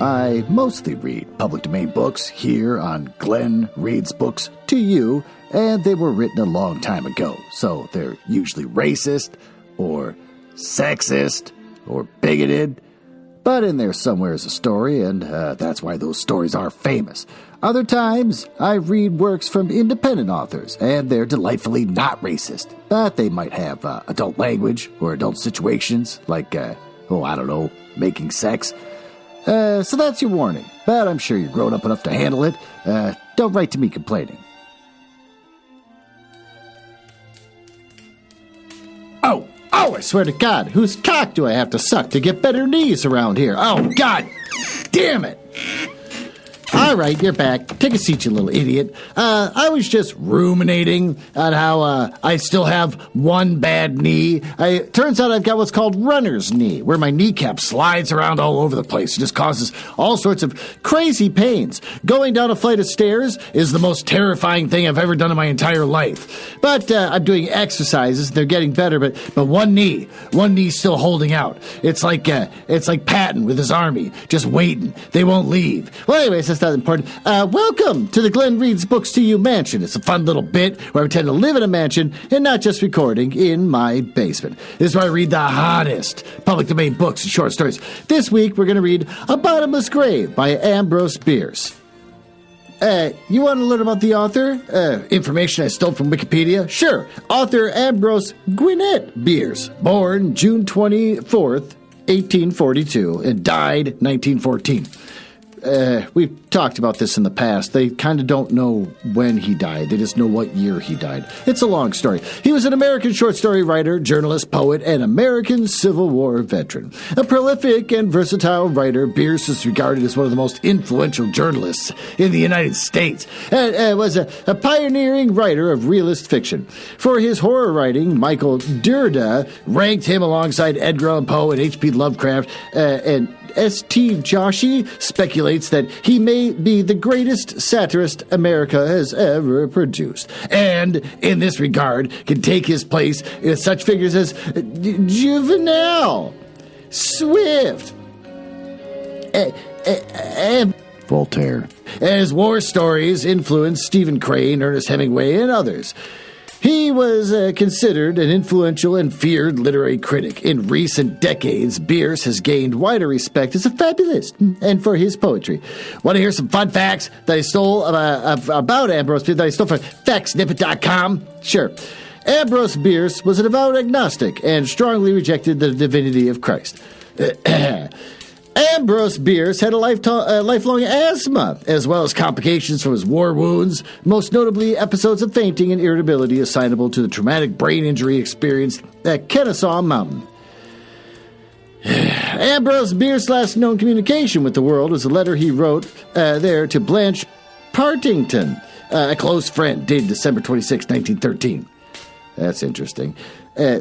I mostly read public domain books here on Glenn Reads Books to You, and they were written a long time ago, so they're usually racist, or sexist, or bigoted, but in there somewhere is a story, and that's why those stories are famous. Other times, I read works from independent authors, and they're delightfully not racist, but they might have adult language or adult situations, like, making sex. So that's your warning, but I'm sure you're grown up enough to handle it. Don't write to me complaining. Oh, I swear to God, whose cock do I have to suck to get better knees around here? Oh, God damn it. All right, you're back. Take a seat, you little idiot. I was just ruminating on how I still have one bad knee. Turns out I've got what's called runner's knee, where my kneecap slides around all over the place. It just causes all sorts of crazy pains. Going down a flight of stairs is the most terrifying thing I've ever done in my entire life. But I'm doing exercises. They're getting better, but one knee's still holding out. It's like Patton with his army, just waiting. They won't leave. Well, anyways, that's not important. Welcome to the Glenn Reads Books to You mansion. It's a fun little bit where I pretend to live in a mansion and not just recording in my basement. This is where I read the hottest public domain books and short stories. This week, we're going to read A Bottomless Grave by Ambrose Bierce. You want to learn about the author? Information I stole from Wikipedia? Sure. Author Ambrose Bierce, born June 24th, 1842, and died 1914. We've talked about this in the past. They kind of don't know when he died. They just know what year he died. It's a long story. He was an American short story writer, journalist, poet, and American Civil War veteran. A prolific and versatile writer, Bierce is regarded as one of the most influential journalists in the United States, and was a pioneering writer of realist fiction. For his horror writing, Michael Derrida ranked him alongside Edgar Allan Poe and H.P. Lovecraft, and S.T. Joshi speculates that he may be the greatest satirist America has ever produced, and in this regard can take his place in such figures as Juvenal, Swift, and Voltaire. His war stories influenced Stephen Crane, Ernest Hemingway, and others. He was considered an influential and feared literary critic. In recent decades, Bierce has gained wider respect as a fabulist and for his poetry. Want to hear some fun facts that I stole about Ambrose Bierce that I stole from factsnippet.com? Sure. Ambrose Bierce was a devout agnostic and strongly rejected the divinity of Christ. Ambrose Bierce had a lifelong asthma, as well as complications from his war wounds, most notably episodes of fainting and irritability assignable to the traumatic brain injury experienced at Kennesaw Mountain. Ambrose Bierce's last known communication with the world was a letter he wrote there to Blanche Partington, a close friend, dated December 26, 1913. That's interesting.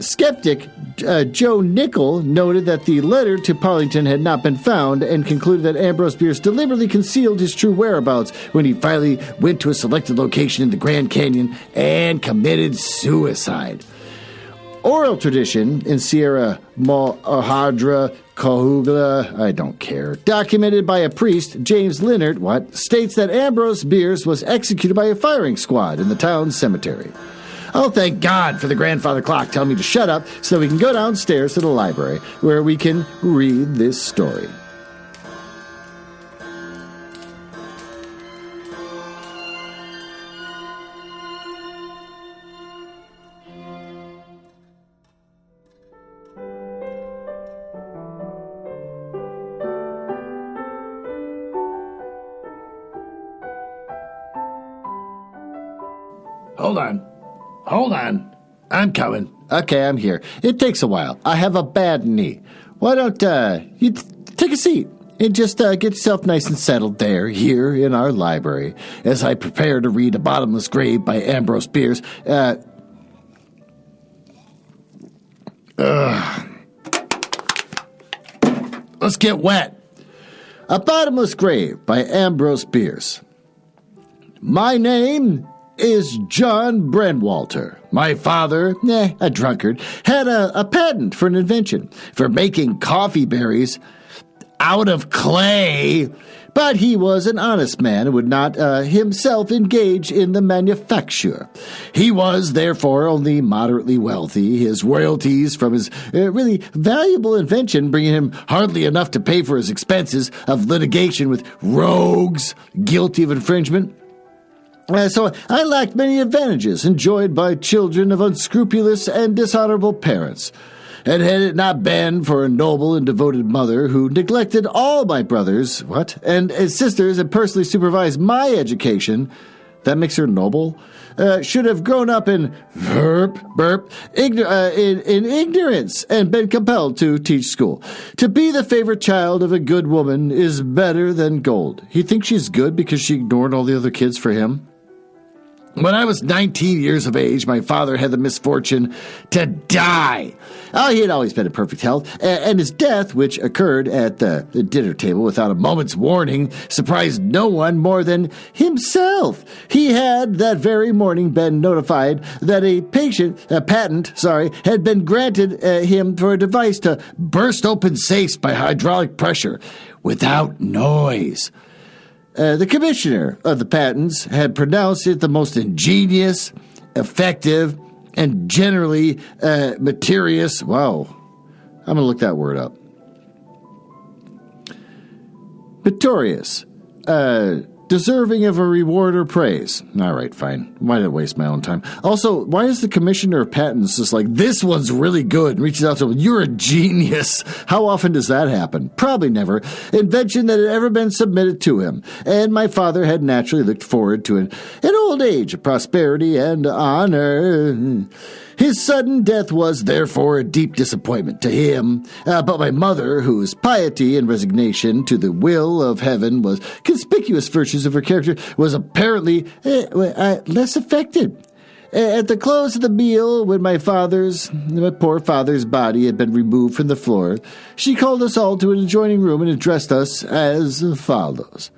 Skeptic Joe Nickel noted that the letter to Partington had not been found and concluded that Ambrose Bierce deliberately concealed his true whereabouts when he finally went to a selected location in the Grand Canyon and committed suicide. Oral tradition in Sierra Madre Cahugla, I don't care, documented by a priest, James Leonard, states that Ambrose Bierce was executed by a firing squad in the town cemetery. Oh, thank God for the grandfather clock telling me to shut up so we can go downstairs to the library where we can read this story. Hold on. I'm coming. Okay, I'm here. It takes a while. I have a bad knee. Why don't you take a seat and just get yourself nice and settled here in our library as I prepare to read A Bottomless Grave by Ambrose Bierce. Let's get wet. A Bottomless Grave by Ambrose Bierce. My name is John Brenwalter. My father, a drunkard, had a patent for an invention for making coffee berries out of clay. But he was an honest man and would not himself engage in the manufacture. He was, therefore, only moderately wealthy, his royalties from his really valuable invention bringing him hardly enough to pay for his expenses of litigation with rogues guilty of infringement. So I lacked many advantages enjoyed by children of unscrupulous and dishonorable parents. And had it not been for a noble and devoted mother who neglected all my brothers, and sisters and personally supervised my education, that makes her noble, should have grown up in in ignorance and been compelled to teach school. To be the favorite child of a good woman is better than gold. He thinks she's good because she ignored all the other kids for him. When I was 19 years of age, my father had the misfortune to die. He had always been in perfect health, and his death, which occurred at the dinner table without a moment's warning, surprised no one more than himself. He had that very morning been notified that a patent, had been granted him for a device to burst open safes by hydraulic pressure without noise. The commissioner of the patents had pronounced it the most ingenious, effective, and generally meritorious. Wow. I'm going to look that word up. Meritorious. Deserving of a reward or praise. All right, fine. Why did I waste my own time? Also, why is the commissioner of patents just like, this one's really good, and reaches out to him, you're a genius? How often does that happen? Probably never. Invention that had ever been submitted to him. And my father had naturally looked forward to an old age of prosperity and honor. His sudden death was, therefore, a deep disappointment to him, but my mother, whose piety and resignation to the will of heaven was conspicuous virtues of her character, was apparently less affected. At the close of the meal, when my poor father's body had been removed from the floor, she called us all to an adjoining room and addressed us as follows.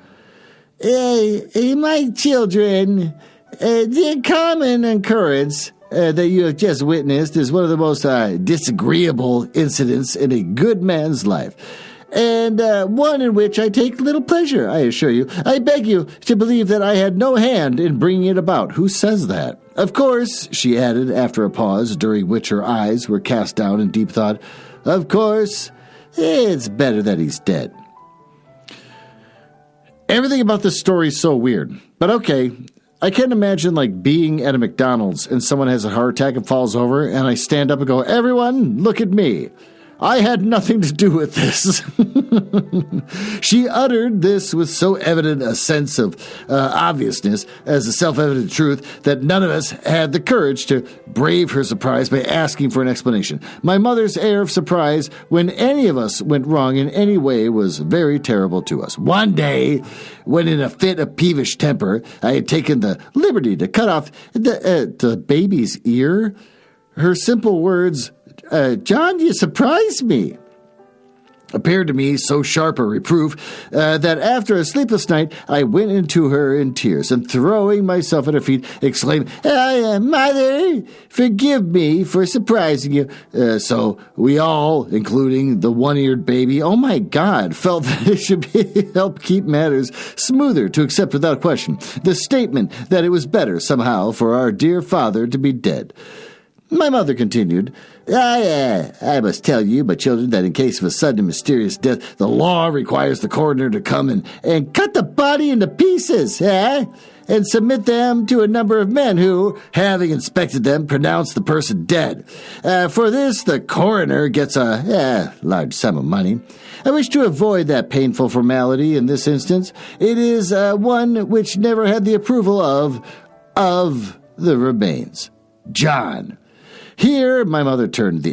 My children, the common occurrence that you have just witnessed is one of the most disagreeable incidents in a good man's life, and one in which I take little pleasure, I assure you. I beg you to believe that I had no hand in bringing it about. Who says that? Of course, she added after a pause, during which her eyes were cast down in deep thought, of course, it's better that he's dead. Everything about this story is so weird, but okay. I can't imagine, being at a McDonald's and someone has a heart attack and falls over, and I stand up and go, everyone, look at me. I had nothing to do with this. She uttered this with so evident a sense of obviousness as a self-evident truth that none of us had the courage to brave her surprise by asking for an explanation. My mother's air of surprise when any of us went wrong in any way was very terrible to us. One day, when in a fit of peevish temper, I had taken the liberty to cut off the baby's ear, her simple words, John, you surprised me, appeared to me so sharp a reproof that after a sleepless night I went into her in tears and, throwing myself at her feet, exclaimed, Mother, forgive me for surprising you. So we all, including the one-eared baby, oh my God, felt that it should help keep matters smoother to accept without question the statement that it was better somehow for our dear father to be dead. My mother continued, I must tell you, my children, that in case of a sudden and mysterious death, the law requires the coroner to come and cut the body into pieces, and submit them to a number of men who, having inspected them, pronounce the person dead. For this, the coroner gets a large sum of money. I wish to avoid that painful formality in this instance. It is one which never had the approval of the remains. John. Here, my mother turned her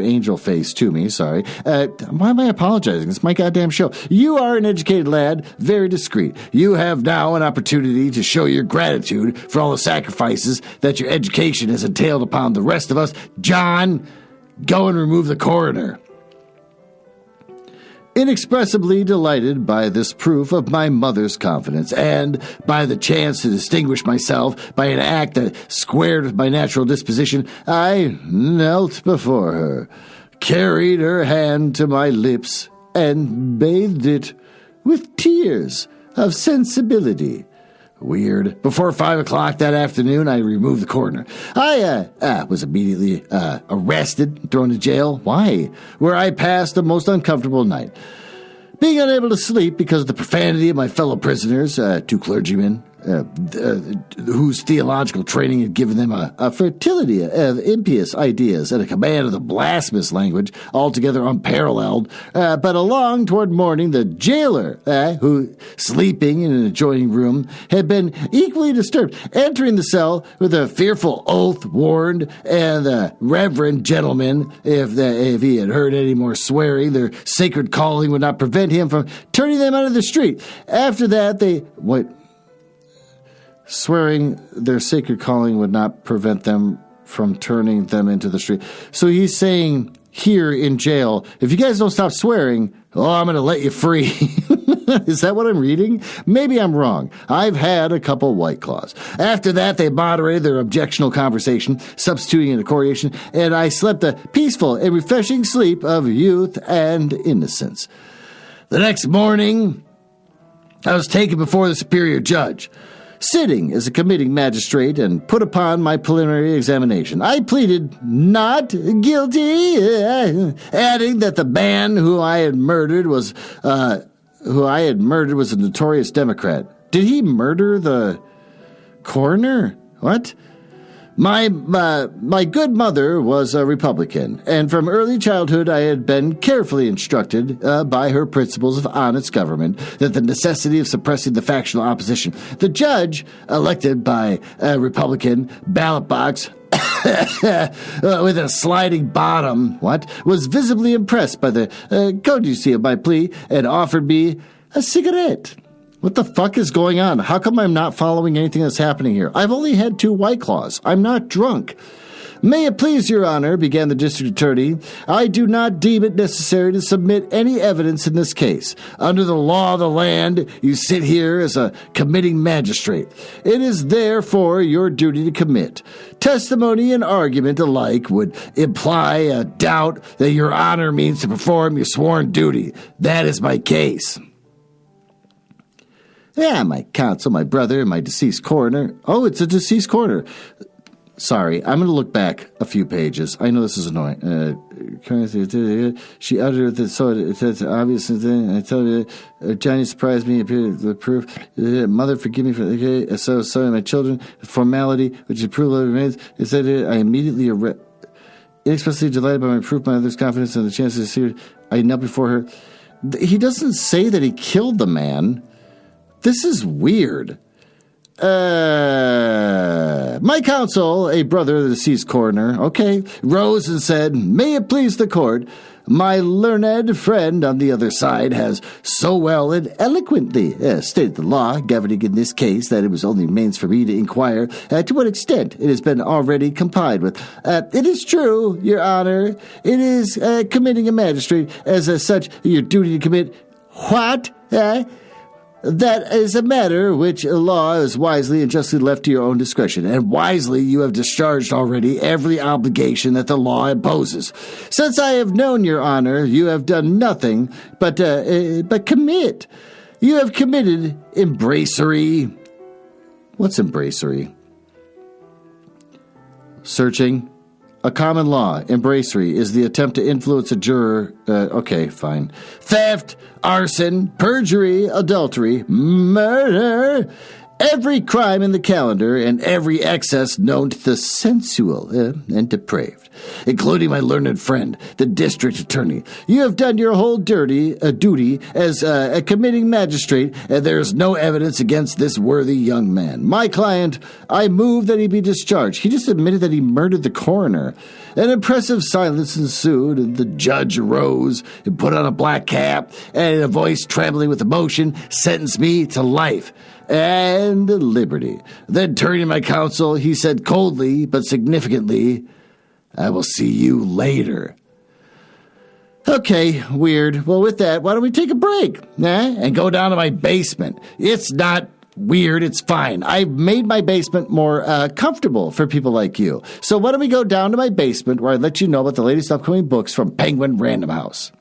angel face to me, sorry. Why am I apologizing? It's my goddamn show. You are an educated lad, very discreet. You have now an opportunity to show your gratitude for all the sacrifices that your education has entailed upon the rest of us. John, go and remove the coroner. Inexpressibly delighted by this proof of my mother's confidence, and by the chance to distinguish myself by an act that squared with my natural disposition, I knelt before her, carried her hand to my lips and bathed it with tears of sensibility. Weird. Before 5 o'clock that afternoon, I removed the coroner. I was immediately arrested and thrown to jail. Why? Where I passed the most uncomfortable night. Being unable to sleep because of the profanity of my fellow prisoners, 2 clergymen, whose theological training had given them a fertility of impious ideas and a command of the blasphemous language altogether unparalleled. But along toward morning, the jailer, who, sleeping in an adjoining room, had been equally disturbed, entering the cell with a fearful oath, warned, and the reverend gentleman, if he had heard any more swearing, their sacred calling would not prevent him from turning them out of the street. After that, swearing their sacred calling would not prevent them from turning them into the street. So he's saying here in jail, if you guys don't stop swearing, I'm going to let you free. Is that what I'm reading? Maybe I'm wrong. I've had a couple White Claws. After that, they moderated their objectional conversation, substituting an accordation, and I slept a peaceful and refreshing sleep of youth and innocence. The next morning, I was taken before the superior judge, sitting as a committing magistrate, and put upon my preliminary examination. I pleaded not guilty, adding that the man who I had murdered was a notorious Democrat. Did he murder the coroner? What? My good mother was a Republican, and from early childhood I had been carefully instructed by her principles of honest government that the necessity of suppressing the factional opposition. The judge, elected by a Republican ballot box with a sliding bottom, was visibly impressed by the cogency of my plea and offered me a cigarette. What the fuck is going on? How come I'm not following anything that's happening here? I've only had 2 White Claws. I'm not drunk. May it please your honor, began the district attorney, I do not deem it necessary to submit any evidence in this case. Under the law of the land, you sit here as a committing magistrate. It is therefore your duty to commit. Testimony and argument alike would imply a doubt that your honor means to perform your sworn duty. That is my case. Yeah, my counsel, my brother, my deceased coroner. Oh, it's a deceased coroner. Sorry, I'm going to look back a few pages. I know this is annoying. She uttered that, so it's obvious. I tell you, Johnny surprised me. The proof. Mother, forgive me for. Okay, so sorry, my children. Formality, which approval remains. It said I immediately inexpressibly delighted by my proof, my mother's confidence, and the chances to see her. I knelt before her. He doesn't say that he killed the man. This is weird. My counsel, a brother of the deceased coroner, rose and said, may it please the court, my learned friend on the other side has so well and eloquently stated the law governing in this case that it was only means for me to inquire to what extent it has been already complied with. It is true, your honor, it is committing a magistrate as such your duty to commit what? That is a matter which law is wisely and justly left to your own discretion, and wisely you have discharged already every obligation that the law imposes. Since I have known your honor, you have done nothing but commit. You have committed embracery. What's embracery? Searching. A common law, embracery, is the attempt to influence a juror. Fine. Theft, arson, perjury, adultery, murder, every crime in the calendar, and every excess known to the sensual and depraved, including my learned friend, the district attorney. You have done your whole duty as a committing magistrate, and there is no evidence against this worthy young man. My client, I move that he be discharged. He just admitted that he murdered the coroner. An impressive silence ensued, and the judge arose and put on a black cap, and in a voice trembling with emotion, sentenced me to life and liberty. Then turning to my counsel, he said coldly but significantly, I will see you later. Okay, weird. Well, with that, why don't we take a break, and go down to my basement? It's not weird. It's fine. I've made my basement more comfortable for people like you. So why don't we go down to my basement where I let you know about the latest upcoming books from Penguin Random House.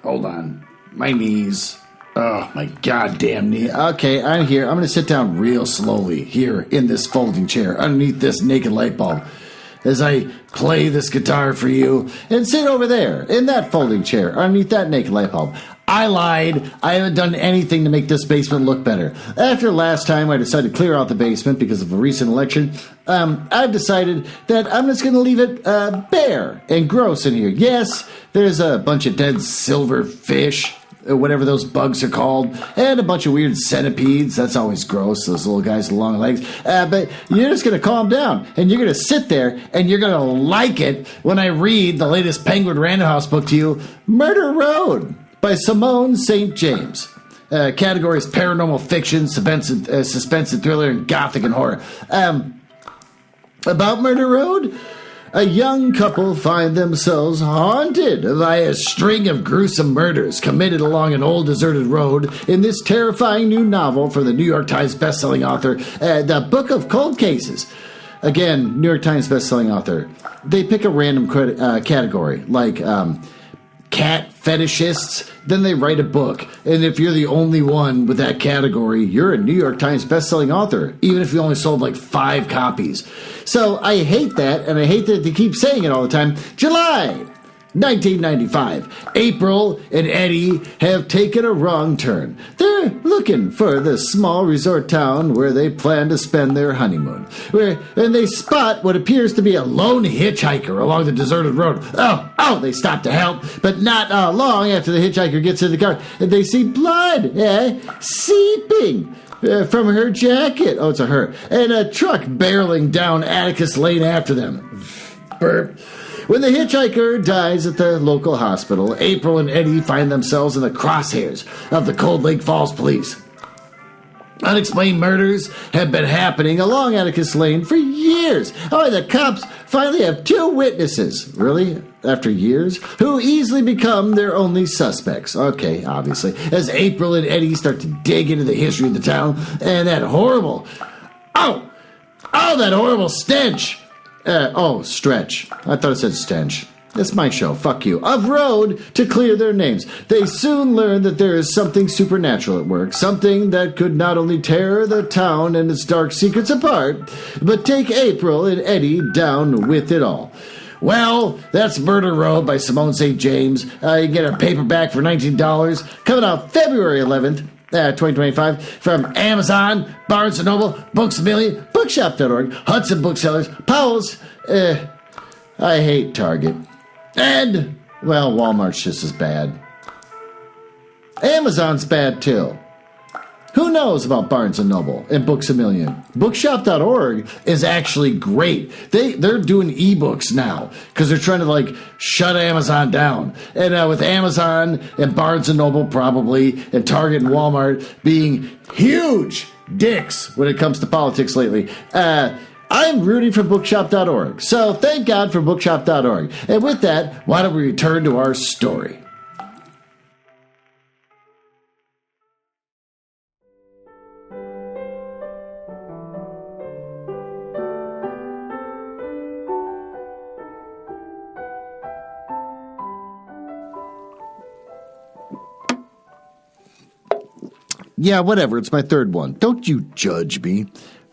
Hold on. My knees. Oh, my goddamn knee. Okay, I'm here. I'm going to sit down real slowly here in this folding chair underneath this naked light bulb as I play this guitar for you and sit over there in that folding chair underneath that naked light bulb. I lied. I haven't done anything to make this basement look better. After last time I decided to clear out the basement because of a recent election, I've decided that I'm just going to leave it bare and gross in here. Yes, there's a bunch of dead silver fish, or whatever those bugs are called, and a bunch of weird centipedes. That's always gross, those little guys with long legs. But you're just going to calm down, and you're going to sit there, and you're going to like it when I read the latest Penguin Random House book to you, Murder Road by Simone St. James. Categories paranormal fiction, suspense and thriller, and gothic and horror. About Murder Road, a young couple find themselves haunted by a string of gruesome murders committed along an old deserted road in this terrifying new novel from the New York Times bestselling author, The Book of Cold Cases. Again, New York Times bestselling author. They pick a random category, like cat fetishists, then they write a book. And if you're the only one with that category, you're a New York Times bestselling author, even if you only sold like 5 copies. So I hate that, and I hate that they keep saying it all the time. July 1995. April and Eddie have taken a wrong turn. They're looking for the small resort town where they plan to spend their honeymoon. And they spot what appears to be a lone hitchhiker along the deserted road. Oh, they stop to help, but not long after the hitchhiker gets in the car, they see blood seeping from her jacket. Oh, it's a her. And a truck barreling down Atticus Lane after them. Burp. When the hitchhiker dies at the local hospital, April and Eddie find themselves in the crosshairs of the Cold Lake Falls police. Unexplained murders have been happening along Atticus Lane for years. Oh, the cops finally have 2 witnesses. Really? After years? Who easily become their only suspects. Okay, obviously. As April and Eddie start to dig into the history of the town and that horrible... Oh, that horrible stench! Stretch. I thought it said stench. It's my show. Fuck you. Of road to clear their names. They soon learn that there is something supernatural at work. Something that could not only tear the town and its dark secrets apart, but take April and Eddie down with it all. Well, that's Murder Road by Simone St. James. You can get a paperback for $19. Coming out February 11th. 2025 from Amazon, Barnes & Noble, Books A Million, Bookshop.org, Hudson Booksellers, Powell's. I hate Target. And, well, Walmart's just as bad. Amazon's bad too. Who knows about Barnes & Noble and Books A Million? Bookshop.org is actually great. They're doing ebooks now because they're trying to shut Amazon down. And with Amazon and Barnes & Noble probably and Target and Walmart being huge dicks when it comes to politics lately, I'm rooting for Bookshop.org. So thank God for Bookshop.org. And with that, why don't we return to our story? Yeah, whatever. It's my 3rd one. Don't you judge me.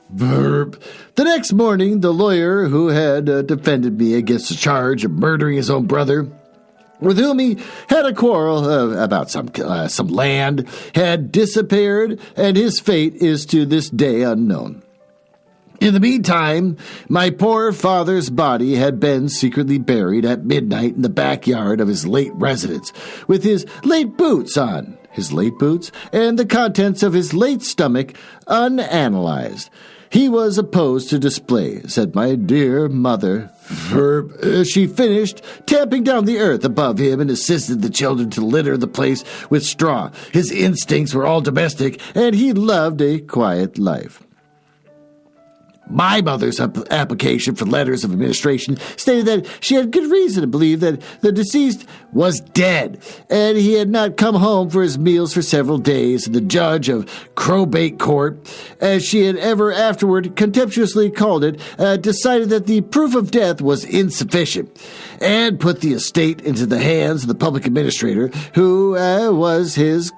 Verb. The next morning, the lawyer who had defended me against the charge of murdering his own brother, with whom he had a quarrel about some land, had disappeared, and his fate is to this day unknown. In the meantime, my poor father's body had been secretly buried at midnight in the backyard of his late residence, with his late boots on. His late boots, and the contents of his late stomach unanalyzed. He was opposed to display, said my dear mother. She finished tamping down the earth above him and assisted the children to litter the place with straw. His instincts were all domestic, and he loved a quiet life. My mother's application for letters of administration stated that she had good reason to believe that the deceased was dead, and he had not come home for his meals for several days, and the judge of Crowbait Court, as she had ever afterward contemptuously called it, decided that the proof of death was insufficient, and put the estate into the hands of the public administrator, who was his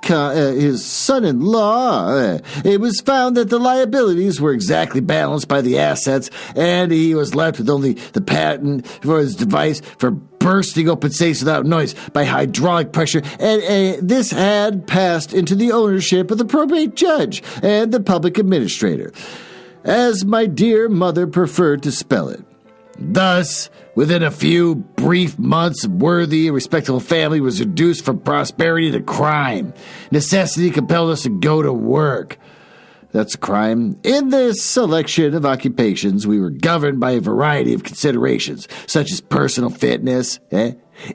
son-in-law. It was found that the liabilities were exactly balanced by the assets, and he was left with only the patent for his device for bursting open safes without noise by hydraulic pressure, and this had passed into the ownership of the probate judge and the public administrator, as my dear mother preferred to spell it. Thus, within a few brief months, a worthy and respectable family was reduced from prosperity to crime. Necessity compelled us to go to work. That's a crime. In this selection of occupations, we were governed by a variety of considerations, such as personal fitness,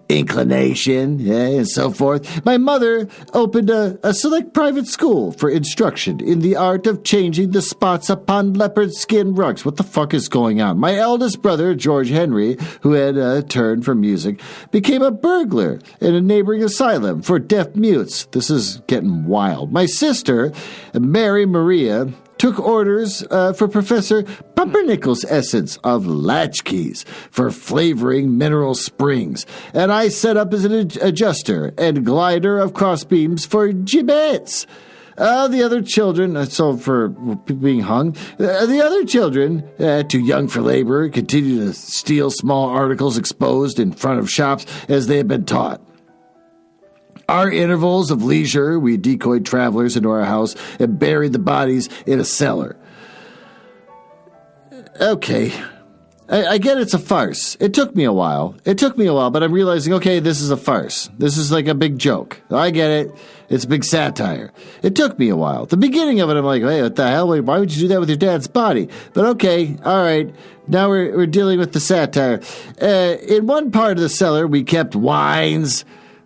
inclination, and so forth. My mother opened a select private school for instruction in the art of changing the spots upon leopard skin rugs. What the fuck is going on? My eldest brother, George Henry, who had a turn for music, became a burglar in a neighboring asylum for deaf mutes. This is getting wild. My sister, Mary Maria, took orders for Professor Pumpernickel's essence of latchkeys for flavoring mineral springs, and I set up as an adjuster and glider of crossbeams for gibbets. The other children, so for being hung, the other children, too young for labor, continued to steal small articles exposed in front of shops as they had been taught. Our intervals of leisure, we decoyed travelers into our house and buried the bodies in a cellar. Okay, I get it's a farce. It took me a while, but I'm realizing, okay, this is a farce. This is like a big joke. I get it. It's a big satire. It took me a while. The beginning of it, I'm like, hey, what the hell? Why would you do that with your dad's body? But okay, all right. Now we're dealing with the satire. In one part of the cellar, we kept wines,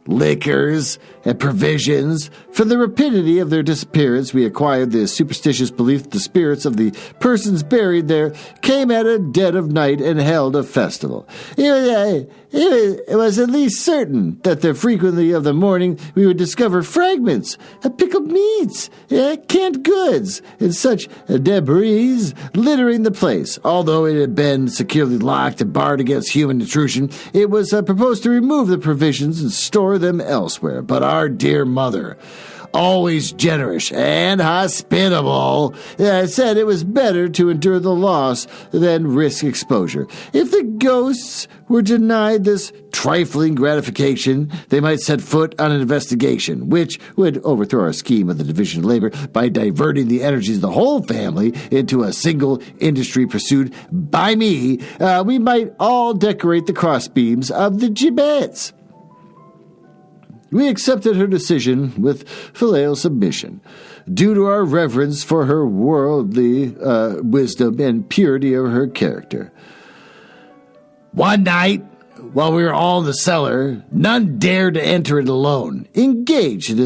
liquors, and provisions. For the rapidity of their disappearance, we acquired the superstitious belief that the spirits of the persons buried there came at a dead of night and held a festival. It was at least certain that frequently of the morning we would discover fragments of pickled meats, canned goods, and such debris littering the place. Although it had been securely locked and barred against human intrusion, it was proposed to remove the provisions and store them elsewhere. But our dear mother, always generous and hospitable, said it was better to endure the loss than risk exposure. If the ghosts were denied this trifling gratification, they might set foot on an investigation, which would overthrow our scheme of the division of labor by diverting the energies of the whole family into a single industry pursued by me. We might all decorate the crossbeams of the gibbets. We accepted her decision with filial submission, due to our reverence for her worldly wisdom and purity of her character. One night, while we were all in the cellar, none dared to enter it alone, engaged in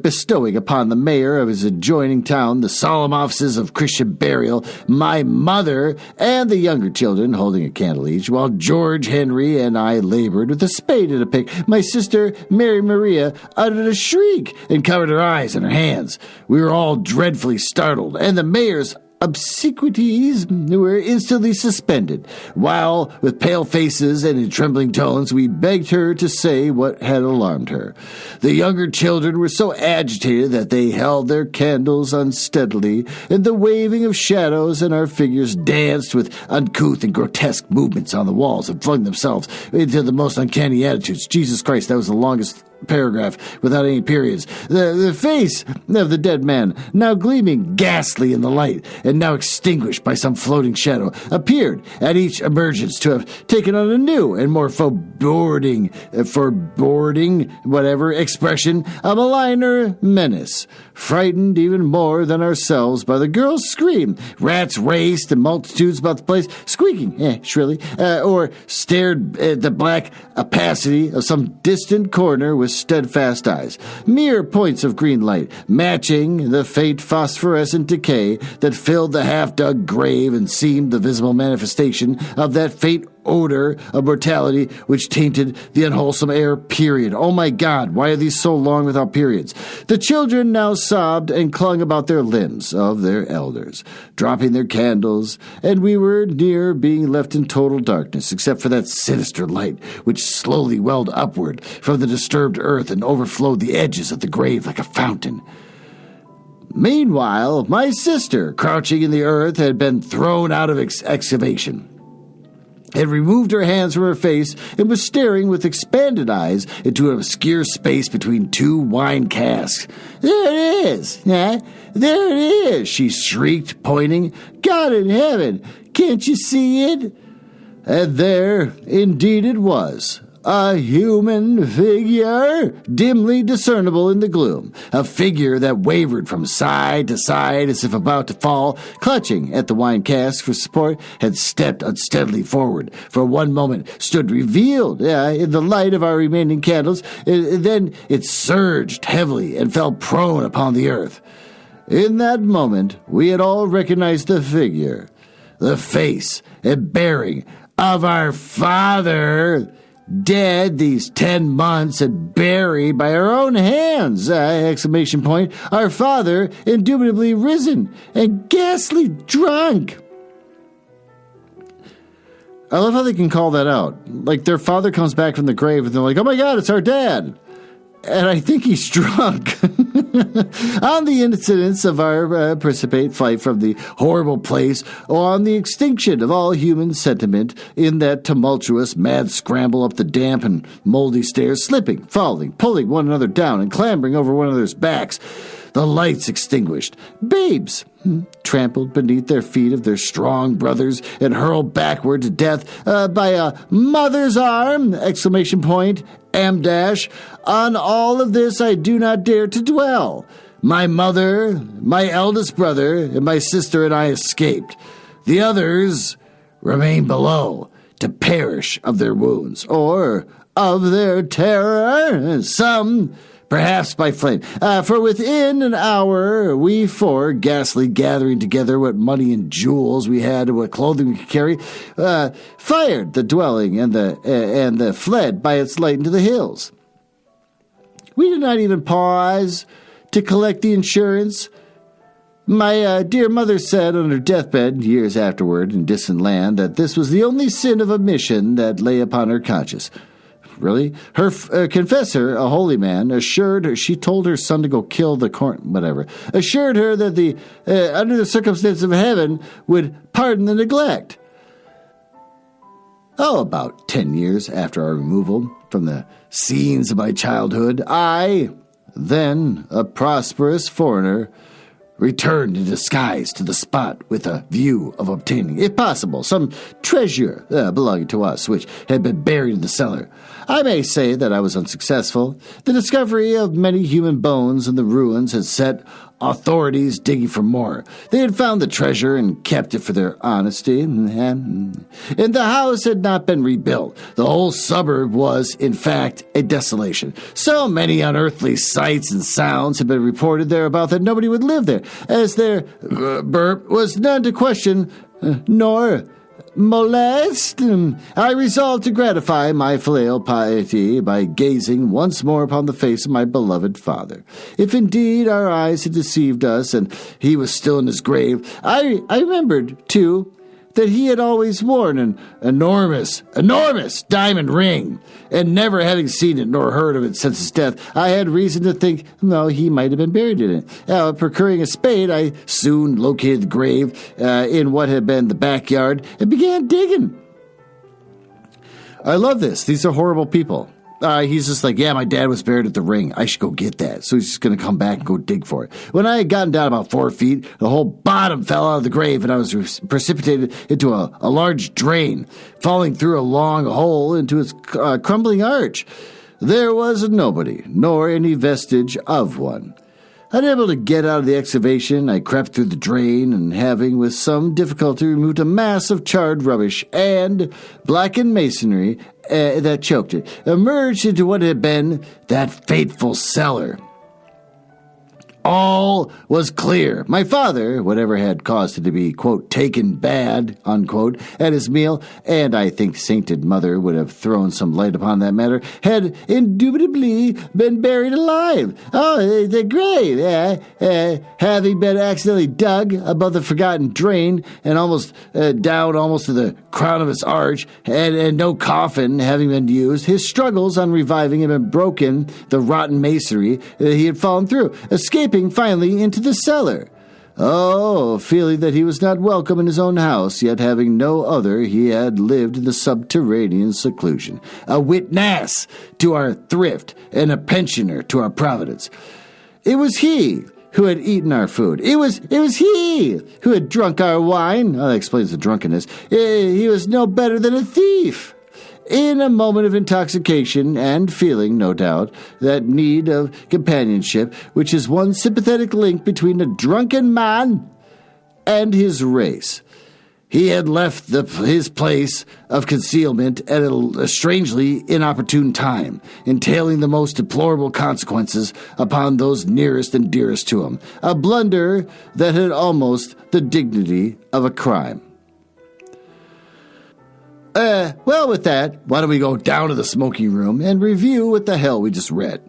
bestowing upon the mayor of his adjoining town the solemn offices of Christian burial, my mother and the younger children holding a candle each, while George Henry and I labored with a spade and a pick. My sister, Mary Maria, uttered a shriek and covered her eyes and her hands. We were all dreadfully startled, and the mayor's obsequies were instantly suspended, while, with pale faces and in trembling tones, we begged her to say what had alarmed her. The younger children were so agitated that they held their candles unsteadily, and the waving of shadows and our figures danced with uncouth and grotesque movements on the walls and flung themselves into the most uncanny attitudes. Jesus Christ, that was the longest paragraph without any periods. The face of the dead man, now gleaming ghastly in the light and now extinguished by some floating shadow, appeared at each emergence to have taken on a new and more foreboding expression, a maligner menace. Frightened even more than ourselves by the girl's scream, rats raced in multitudes about the place, squeaking shrilly, or stared at the black opacity of some distant corner with steadfast eyes, mere points of green light, matching the faint phosphorescent decay that filled the half-dug grave and seemed the visible manifestation of that faint odor of mortality which tainted the unwholesome air, period. Oh my God, why are these so long without periods? The children now sobbed and clung about their limbs of their elders, dropping their candles, and we were near being left in total darkness, except for that sinister light which slowly welled upward from the disturbed earth and overflowed the edges of the grave like a fountain. Meanwhile, my sister, crouching in the earth, had been thrown out of excavation, had removed her hands from her face, and was staring with expanded eyes into an obscure space between two wine casks. "There it is! There it is!" she shrieked, pointing. "God in heaven, can't you see it?" And there, indeed it was, a human figure, dimly discernible in the gloom, a figure that wavered from side to side as if about to fall, clutching at the wine cask for support, had stepped unsteadily forward, for one moment stood revealed in the light of our remaining candles, then it surged heavily and fell prone upon the earth. In that moment we had all recognized the figure, the face and bearing of our father, dead these 10 months and buried by our own hands! Exclamation point. Our father, indubitably risen and ghastly drunk. I love how they can call that out. Like, their father comes back from the grave and they're like, "Oh my God, it's our dad." And I think he's drunk. On the incidents of our precipitate flight from the horrible place, or on the extinction of all human sentiment in that tumultuous, mad scramble up the damp and moldy stairs, slipping, falling, pulling one another down, and clambering over one another's backs. The lights extinguished. Babes trampled beneath their feet of their strong brothers and hurled backward to death by a mother's arm! Exclamation point. Am-dash. On all of this I do not dare to dwell. My mother, my eldest brother, and my sister and I escaped. The others remain below to perish of their wounds, or of their terror, some perhaps by flame. For within an hour, we four, ghastly gathering together what money and jewels we had and what clothing we could carry, fired the dwelling and fled by its light into the hills. We did not even pause to collect the insurance. My dear mother said on her deathbed years afterward in distant land that this was the only sin of omission that lay upon her conscience. Really? Her confessor, a holy man, assured her, she told her son to go kill the assured her that under the circumstances of heaven, would pardon the neglect. About 10 years after our removal from the scenes of my childhood, I, then a prosperous foreigner, returned in disguise to the spot with a view of obtaining, if possible, some treasure belonging to us, which had been buried in the cellar. I may say that I was unsuccessful. The discovery of many human bones in the ruins had set authorities digging for more. They had found the treasure and kept it for their honesty, and the house had not been rebuilt. The whole suburb was, in fact, a desolation. So many unearthly sights and sounds had been reported thereabout that nobody would live there, as there was none to question, nor molest. I resolved to gratify my filial piety by gazing once more upon the face of my beloved father. If indeed our eyes had deceived us and he was still in his grave, I remembered, too, that he had always worn an enormous diamond ring, and never having seen it nor heard of it since his death, I had reason to think, he might have been buried in it. Procuring a spade, I soon located the grave in what had been the backyard and began digging. I love this. These are horrible people. He's just like, my dad was buried at the ring. I should go get that. So he's just going to come back and go dig for it. When I had gotten down about 4 feet, the whole bottom fell out of the grave, and I was precipitated into a large drain, falling through a long hole into its crumbling arch. There was nobody, nor any vestige of one. Unable to get out of the excavation, I crept through the drain, and having with some difficulty removed a mass of charred rubbish and blackened masonry that choked it, emerged into what had been that fateful cellar. All was clear. My father, whatever had caused it to be, quote, taken bad, unquote, at his meal, and I think sainted mother would have thrown some light upon that matter, had indubitably been buried alive. Oh, the grave, having been accidentally dug above the forgotten drain and almost down almost to the crown of its arch, and no coffin having been used, his struggles on reviving had been broken, the rotten masonry that he had fallen through, escaping finally into the cellar. Oh, feeling that he was not welcome in his own house, yet having no other, he had lived in the subterranean seclusion, a witness to our thrift and a pensioner to our providence. It was he who had eaten our food. It was he who had drunk our wine. Oh, that explains the drunkenness. He was no better than a thief. In a moment of intoxication and feeling, no doubt, that need of companionship, which is one sympathetic link between a drunken man and his race, he had left his place of concealment at a strangely inopportune time, entailing the most deplorable consequences upon those nearest and dearest to him, a blunder that had almost the dignity of a crime. Well, with that, why don't we go down to the smoking room and review what the hell we just read?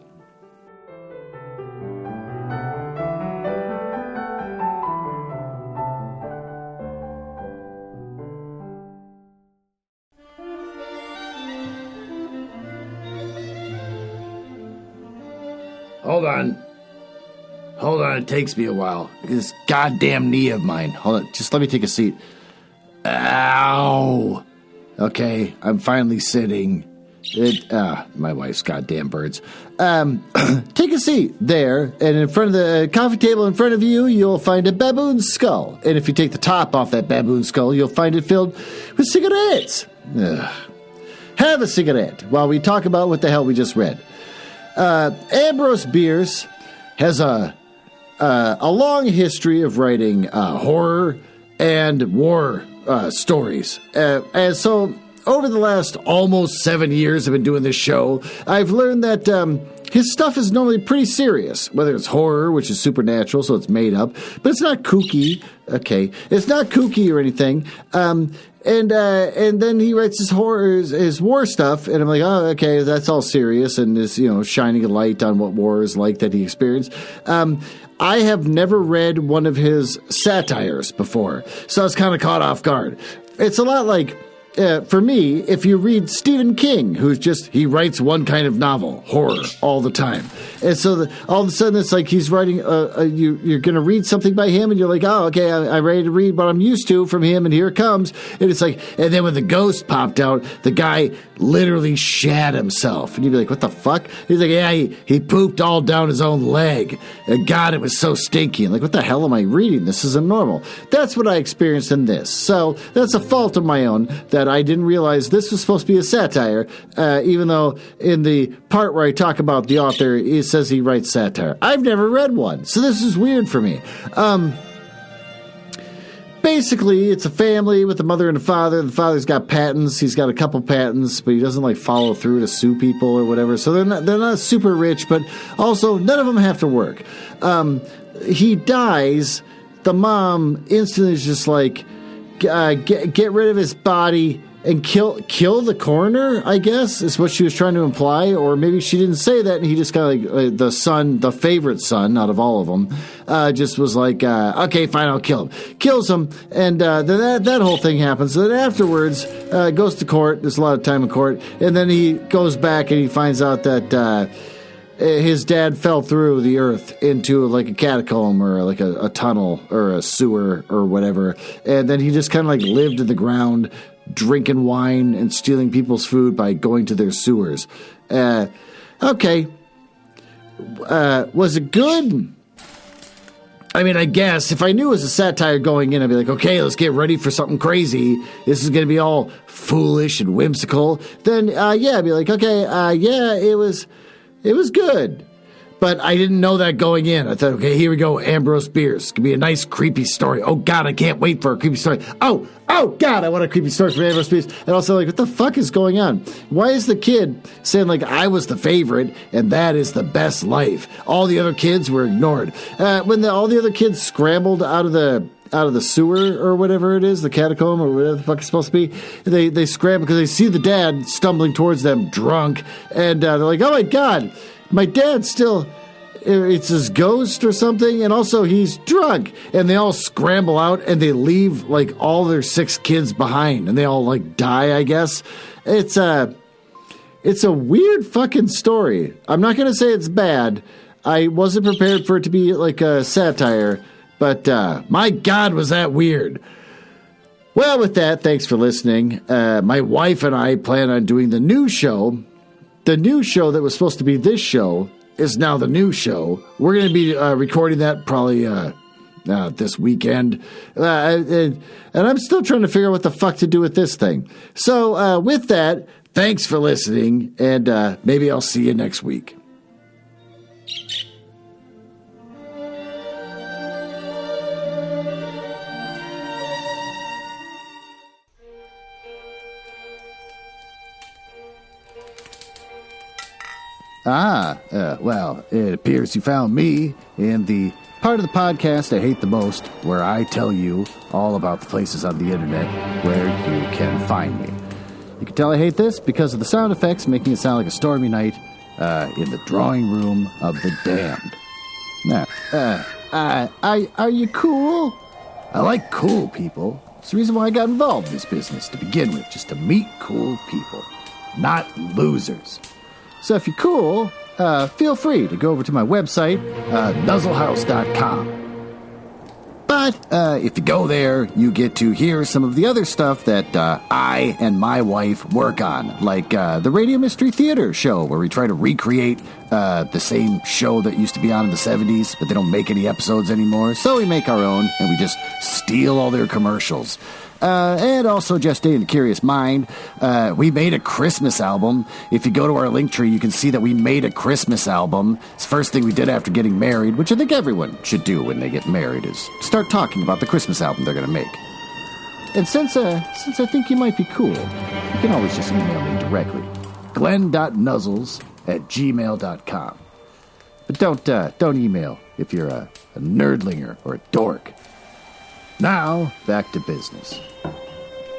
Hold on, it takes me a while. This goddamn knee of mine. Hold on, just let me take a seat. Ow! Okay, I'm finally sitting. My wife's goddamn birds. Take a seat there, and in front of the coffee table in front of you, you'll find a baboon skull. And if you take the top off that baboon skull, you'll find it filled with cigarettes. Have a cigarette while we talk about what the hell we just read. Ambrose Bierce has a long history of writing horror and war stories. And so over the last almost 7 years I've been doing this show, I've learned that his stuff is normally pretty serious, whether it's horror, which is supernatural, so it's made up, but it's not kooky. Okay, it's not kooky or anything. And then he writes his horror, his war stuff, and I'm like, oh, okay, that's all serious and is, shining a light on what war is like that he experienced. I have never read one of his satires before, so I was kind of caught off guard. It's a lot like, for me, if you read Stephen King, he writes one kind of novel, horror, all the time. And so all of a sudden it's like he's writing, you're going to read something by him and you're like, oh, okay, I'm ready to read what I'm used to from him, and here it comes. And it's like, and then when the ghost popped out, the guy literally shat himself. And you'd be like, what the fuck? He's like, yeah, he pooped all down his own leg. And God, it was so stinky. And like, what the hell am I reading? This isn't normal. That's what I experienced in this. So that's a fault of my own that I didn't realize this was supposed to be a satire, even though in the part where I talk about the author, he says he writes satire. I've never read one, so this is weird for me. Basically, it's a family with a mother and a father. The father's got patents. He's got a couple patents, but he doesn't follow through to sue people or whatever. So they're not super rich, but also none of them have to work. He dies. The mom instantly is just like, get rid of his body and kill the coroner, I guess, is what she was trying to imply. Or maybe she didn't say that, and he just kind of the son, the favorite son out of all of them, just was like, okay, fine, I'll kill him. Kills him, and then that whole thing happens. And then afterwards, goes to court. There's a lot of time in court. And then he goes back and he finds out that his dad fell through the earth into like a catacomb or like a tunnel or a sewer or whatever. And then he just kind of lived in the ground, drinking wine and stealing people's food by going to their sewers. Okay. Was it good? I mean, I guess if I knew it was a satire going in, I'd be like, okay, let's get ready for something crazy. This is going to be all foolish and whimsical. Then, I'd be like, okay, yeah, it was good. But I didn't know that going in. I thought, okay, here we go, Ambrose Bierce. Could be a nice, creepy story. Oh, God, I can't wait for a creepy story. Oh, God, I want a creepy story from Ambrose Bierce. And also, like, what the fuck is going on? Why is the kid saying, like, I was the favorite, and that is the best life? All the other kids were ignored. When all the other kids scrambled out of the sewer or whatever it is, the catacomb or whatever the fuck it's supposed to be, they scramble because they see the dad stumbling towards them drunk, and they're like, oh, my God. My dad's still, it's his ghost or something, and also he's drunk. And they all scramble out, and they leave, like, all their 6 kids behind, and they all, like, die, I guess. It's a weird fucking story. I'm not going to say it's bad. I wasn't prepared for it to be, like, a satire, but my God, was that weird. Well, with that, thanks for listening. My wife and I plan on doing the new show. The new show that was supposed to be this show is now the new show. We're going to be recording that probably this weekend. And I'm still trying to figure out what the fuck to do with this thing. So with that, thanks for listening, and maybe I'll see you next week. Well, it appears you found me in the part of the podcast I hate the most, where I tell you all about the places on the internet where you can find me. You can tell I hate this because of the sound effects making it sound like a stormy night in the drawing room of the damned. Now, are you cool? I like cool people. It's the reason why I got involved in this business to begin with, just to meet cool people, not losers. So if you're cool, feel free to go over to my website, nuzzlehouse.com. But if you go there, you get to hear some of the other stuff that I and my wife work on, like the Radio Mystery Theater show, where we try to recreate the same show that used to be on in the 70s, but they don't make any episodes anymore. So we make our own, and we just steal all their commercials. And also, just in the curious mind, we made a Christmas album. If you go to our link tree, you can see that we made a Christmas album. It's the first thing we did after getting married, which I think everyone should do when they get married, is start talking about the Christmas album they're going to make. And since I think you might be cool, you can always just email me directly, glenn.nuzzles@gmail.com. But don't email if you're a nerdlinger or a dork. Now, back to business. I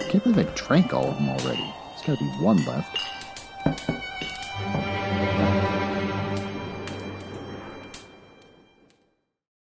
can't believe I drank all of them already. There's got to be one left.